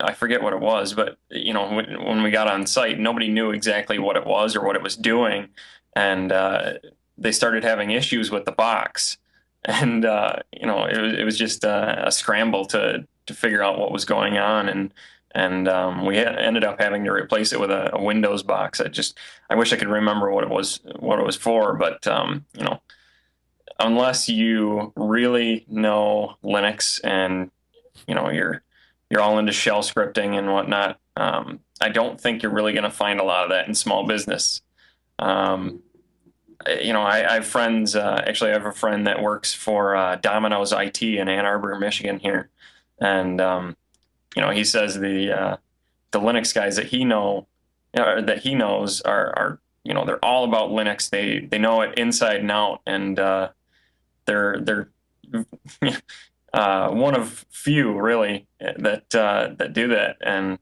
I forget what it was, but when we got on site, nobody knew exactly what it was or what it was doing, and they started having issues with the box, and it was just a scramble to figure out what was going on, and we ended up having to replace it with a Windows box. I wish I could remember what it was for, but unless you really know Linux and you're all into shell scripting and whatnot, I don't think you're really going to find a lot of that in small business. Um, I have friends. Actually, I have a friend that works for Domino's IT in Ann Arbor, Michigan here, and he says the Linux guys that he knows are they're all about Linux. They know it inside and out, and they're one of few really that do that, and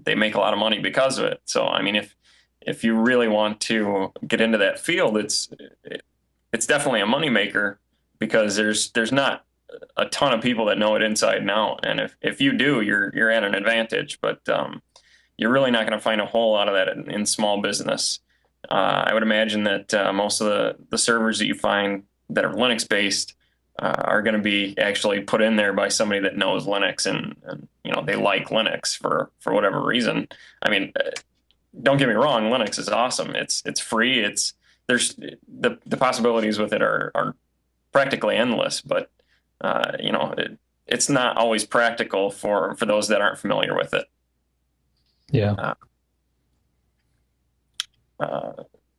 they make a lot of money because of it. So I mean, if you really want to get into that field, it's definitely a moneymaker because there's not a ton of people that know it inside and out, and if you do, you're at an advantage. But you're really not going to find a whole lot of that in small business. I would imagine that most of the servers that you find that are Linux based are going to be actually put in there by somebody that knows Linux and they like Linux for whatever reason. I mean, don't get me wrong, Linux is awesome. It's free. There's the possibilities with it are practically endless, but it's not always practical for those that aren't familiar with it. Yeah. Uh,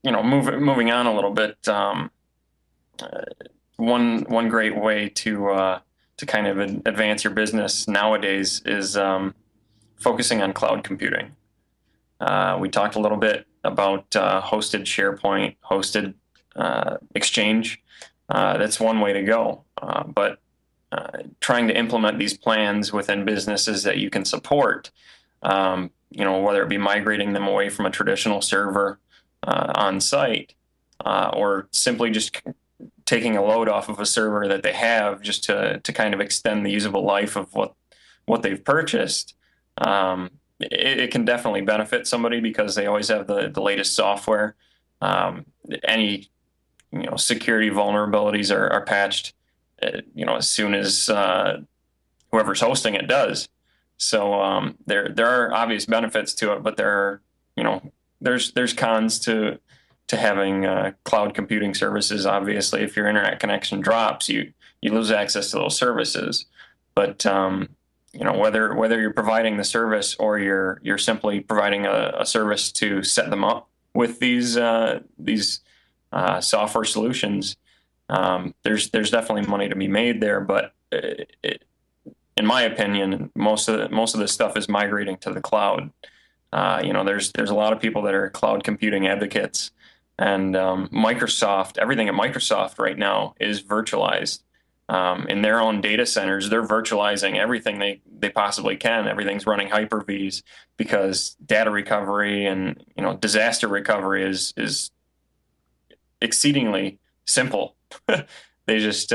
moving on a little bit. Uh, one great way to kind of advance your business nowadays is focusing on cloud computing. We talked a little bit about hosted SharePoint, hosted Exchange. That's one way to go. But trying to implement these plans within businesses that you can support, whether it be migrating them away from a traditional server on site, or simply just taking a load off of a server that they have just to kind of extend the usable life of what they've purchased. It can definitely benefit somebody because they always have the latest software. Any security vulnerabilities are patched, as soon as whoever's hosting it does. So there are obvious benefits to it, but there's cons to having cloud computing services. Obviously, if your internet connection drops, you lose access to those services. But whether you're providing the service or you're simply providing a service to set them up with these software solutions, there's definitely money to be made there. But in my opinion, most of this stuff is migrating to the cloud. There's a lot of people that are cloud computing advocates, and Microsoft, everything at Microsoft right now is virtualized. In their own data centers, they're virtualizing everything they possibly can. Everything's running Hyper-Vs because data recovery and disaster recovery is exceedingly simple. They just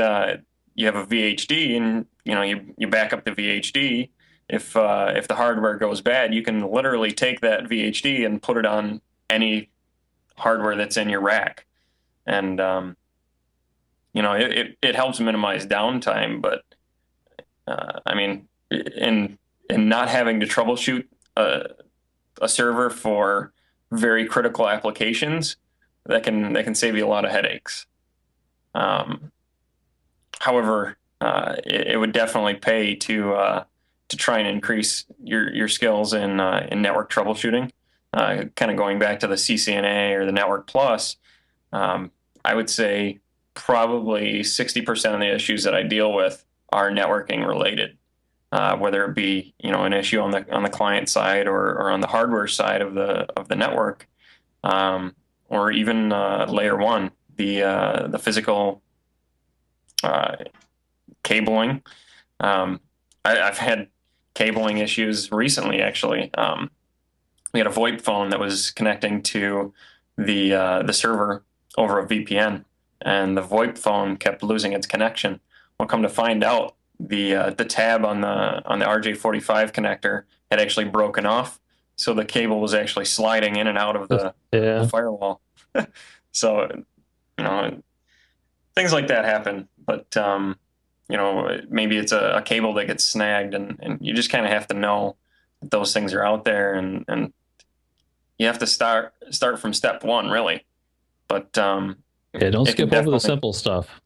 you have a VHD and you back up the VHD. If the hardware goes bad, you can literally take that VHD and put it on any hardware that's in your rack, and it helps minimize downtime. But I mean, in not having to troubleshoot a server for very critical applications, that can save you a lot of headaches. Um, However, it would definitely pay to try and increase your skills in network troubleshooting. Kind of going back to the CCNA or the Network Plus, I would say probably 60% of the issues that I deal with are networking related, whether it be an issue on the client side or on the hardware side of the network, or even layer one, the physical uh, cabling. I've had cabling issues recently, actually. We had a VoIP phone that was connecting to the server over a VPN, and the VoIP phone kept losing its connection. Well, come to find out, the tab on the RJ45 connector had actually broken off, so the cable was actually sliding in and out of the Yeah. firewall. So, you know, things like that happen, but maybe it's a cable that gets snagged, and you just kind of have to know that those things are out there, and you have to start from step one, really. But Yeah, don't it can skip over the definitely, simple stuff.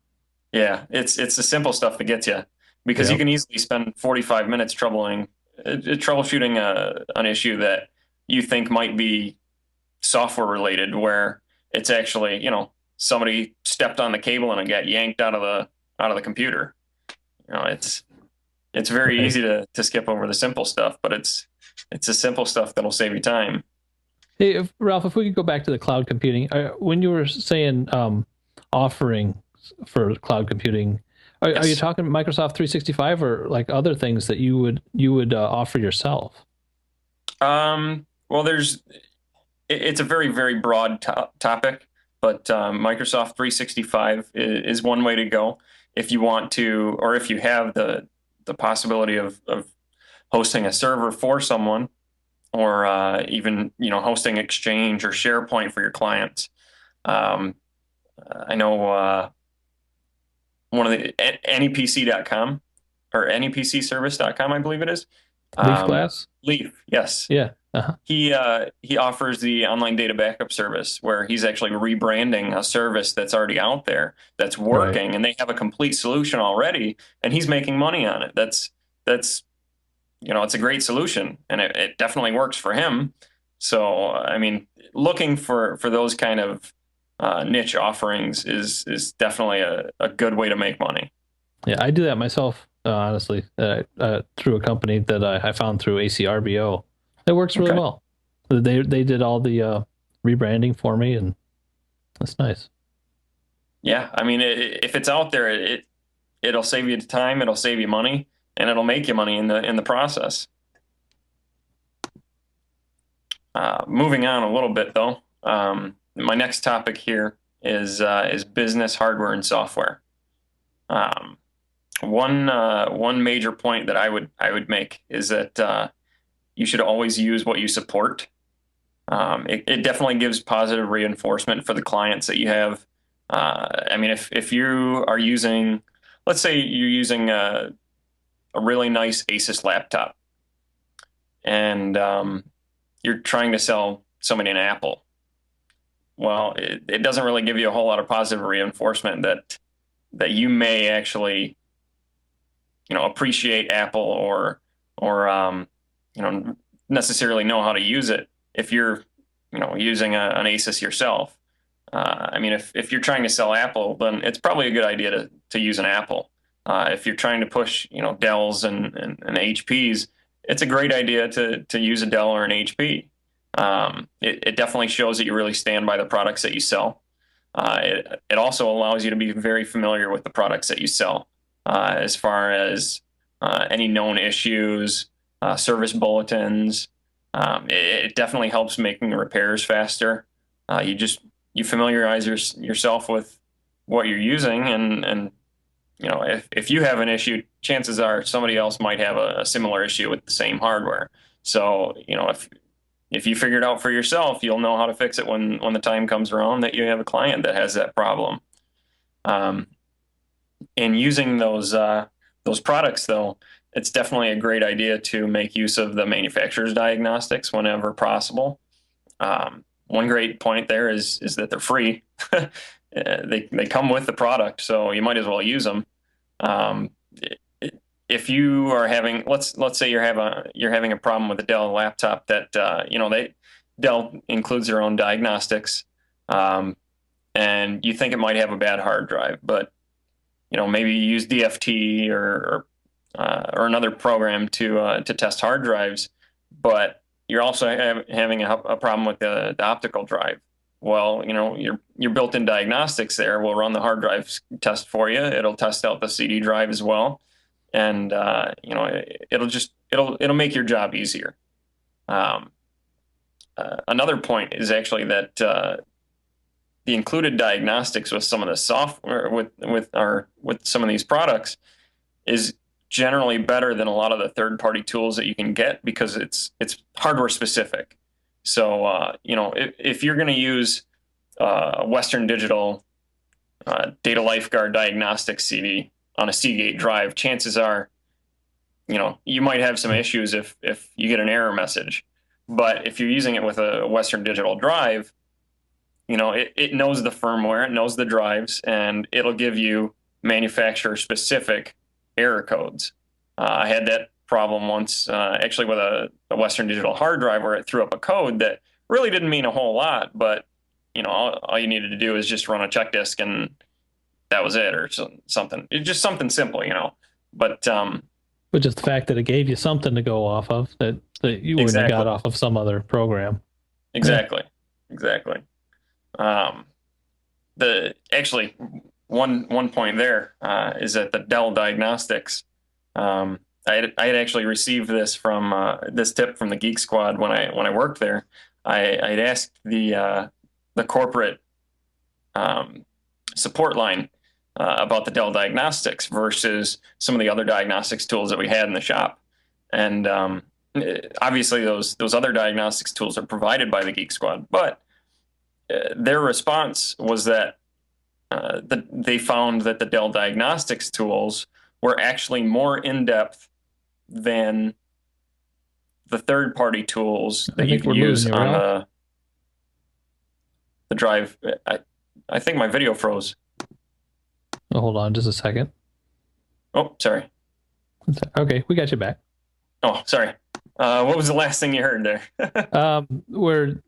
yeah, it's the simple stuff that gets you, because you Yep. can easily spend 45 minutes troubleshooting an issue that you think might be software related, where it's actually, somebody stepped on the cable and it got yanked out of the computer. It's very Right. easy to skip over the simple stuff, but it's the simple stuff that'll save you time. Hey, Ralph, if we could go back to the cloud computing, when you were saying offering for cloud computing, are you Yes. talking Microsoft 365 or like other things that you would offer yourself? Well, it's a very, very broad topic, but Microsoft 365 is one way to go if you want to, or if you have the possibility of hosting a server for someone, or even hosting Exchange or SharePoint for your clients. Um, I know one of the anypc.com or anypcservice.com, I believe it is. Leaf glass? Leaf, yes. Yeah. Uh-huh. He offers the online data backup service, where he's actually rebranding a service that's already out there that's Right. working, and they have a complete solution already, and he's making money on it. That's it's a great solution, and it definitely works for him. So I mean, looking for those kind of niche offerings is definitely a good way to make money. Yeah, I do that myself, honestly, through a company that I found through ACRBO. It works really Okay. well. They did all the rebranding for me, and that's nice. Yeah, I mean, if it's out there, it'll save you time, it'll save you money, and it'll make you money in the process. Moving on a little bit though, my next topic here is business hardware and software. Um, one major point that I would make is that you should always use what you support. It definitely gives positive reinforcement for the clients that you have. I mean, if you are using, let's say you're using a really nice Asus laptop, and you're trying to sell somebody an Apple. Well, it doesn't really give you a whole lot of positive reinforcement that you may actually, appreciate Apple, or necessarily know how to use it if you're, using an Asus yourself. I mean, if you're trying to sell Apple, then it's probably a good idea to use an Apple. If you're trying to push, Dells and HPs, it's a great idea to use a Dell or an HP. It definitely shows that you really stand by the products that you sell. It also allows you to be very familiar with the products that you sell, as far as any known issues, service bulletins. It definitely helps making the repairs faster. You familiarize yourself with what you're using, and if you have an issue, chances are somebody else might have a similar issue with the same hardware. So if you figure it out for yourself, you'll know how to fix it when the time comes around that you have a client that has that problem. Um, in using those products, though, it's definitely a great idea to make use of the manufacturer's diagnostics whenever possible. One great point there is that they're free. They come with the product, so you might as well use them. Um, if you are having, let's say you're having a problem with a Dell laptop that Dell includes their own diagnostics, um, and you think it might have a bad hard drive, but maybe you use DFT, or another program to test hard drives, but you're also having a problem with the optical drive. Well, your built-in diagnostics there will run the hard drive test for you. It'll test out the CD drive as well, and it'll make your job easier. Um, Another point is actually that the included diagnostics with some of the software, with some of these products, is generally better than a lot of the third-party tools that you can get because it's hardware specific. So if you're going to use Western Digital Data Lifeguard Diagnostics CD on a Seagate drive, chances are, you might have some issues if you get an error message. But if you're using it with a Western Digital drive, it knows the firmware, it knows the drives, and it'll give you manufacturer specific error codes. I had that problem once, actually with a Western Digital hard drive where it threw up a code that really didn't mean a whole lot, but all you needed to do is just run a check disk and that was it, or something. It's just something simple. But just the fact that it gave you something to go off of that you wouldn't have got off of some other program. Exactly. Exactly. Actually one point there is that the Dell Diagnostics. I had actually received this from this tip from the Geek Squad when I worked there. I'd asked the corporate support line about the Dell Diagnostics versus some of the other diagnostics tools that we had in the shop, and obviously those other diagnostics tools are provided by the Geek Squad, but their response was that they found that the Dell Diagnostics tools were actually more in-depth than the third-party tools that you can use on the drive. I think my video froze. Oh, hold on just a second. Oh, sorry. Okay, we got you back. Oh, sorry. What was the last thing you heard there? Where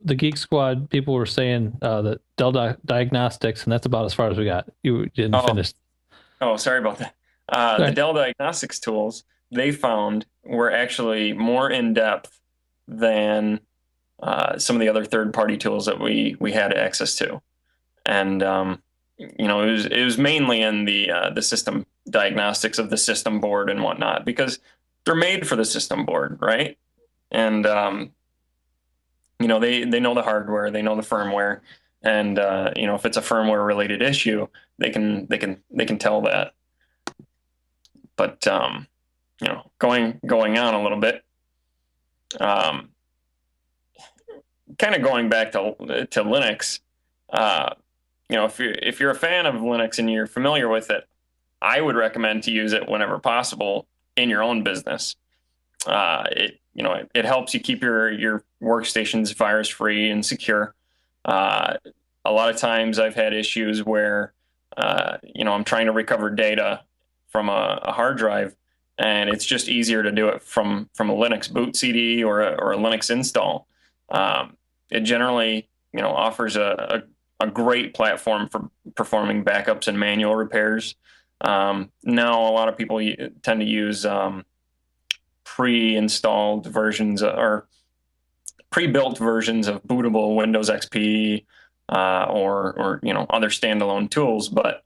the Geek Squad people were saying that Dell Diagnostics, and that's about as far as we got. You didn't finish. Oh, sorry about that. The Dell Diagnostics tools they found were actually more in depth than some of the other third-party tools that we had access to, and it was mainly in the system diagnostics of the system board and whatnot because they're made for the system board, right? And they know the hardware, they know the firmware, and if it's a firmware related issue, they can tell that. But going on a little bit, kind of going back to Linux, if you're a fan of Linux and you're familiar with it, I would recommend to use it whenever possible in your own business. It helps you keep your workstations virus free and secure. A lot of times I've had issues where I'm trying to recover data from a hard drive, and it's just easier to do it from a Linux boot CD or a Linux install. It generally offers a great platform for performing backups and manual repairs. Now a lot of people tend to use pre-installed versions or pre-built versions of bootable Windows XP or other standalone tools, but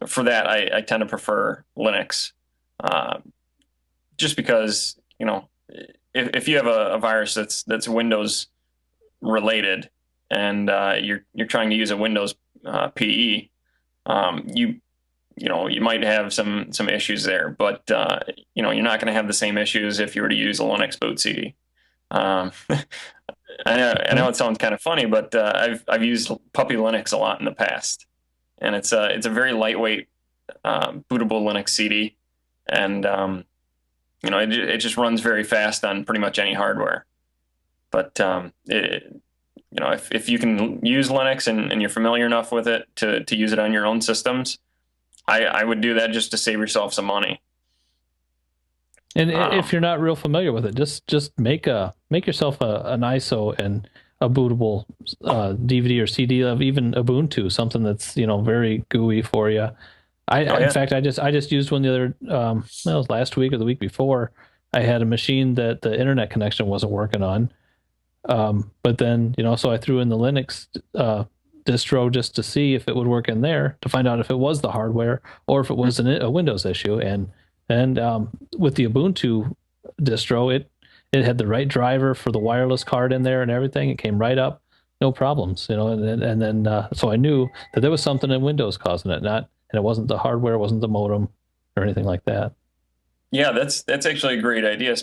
for that I tend to prefer Linux, just because if you have a virus that's Windows related and you're trying to use a Windows PE, you might have some issues there, but you're not going to have the same issues if you were to use a Linux boot CD. I know it sounds kind of funny, but I've used Puppy Linux a lot in the past, and it's a very lightweight bootable Linux CD, and it just runs very fast on pretty much any hardware. But if you can use Linux and you're familiar enough with it to use it on your own systems, I would do that just to save yourself some money. And if you're not real familiar with it, just make yourself an ISO and a bootable DVD or CD of even Ubuntu, something that's very GUI for you. In fact, I just used one the other it was last week or the week before. I had a machine that the internet connection wasn't working on, but then so I threw in the Linux distro just to see if it would work in there, to find out if it was the hardware or if it was a Windows issue. And with the Ubuntu distro, it had the right driver for the wireless card in there and everything. It came right up, no problems, and then so I knew that there was something in Windows causing it, and it wasn't the hardware, it wasn't the modem. or anything like that. Yeah, that's actually a great idea,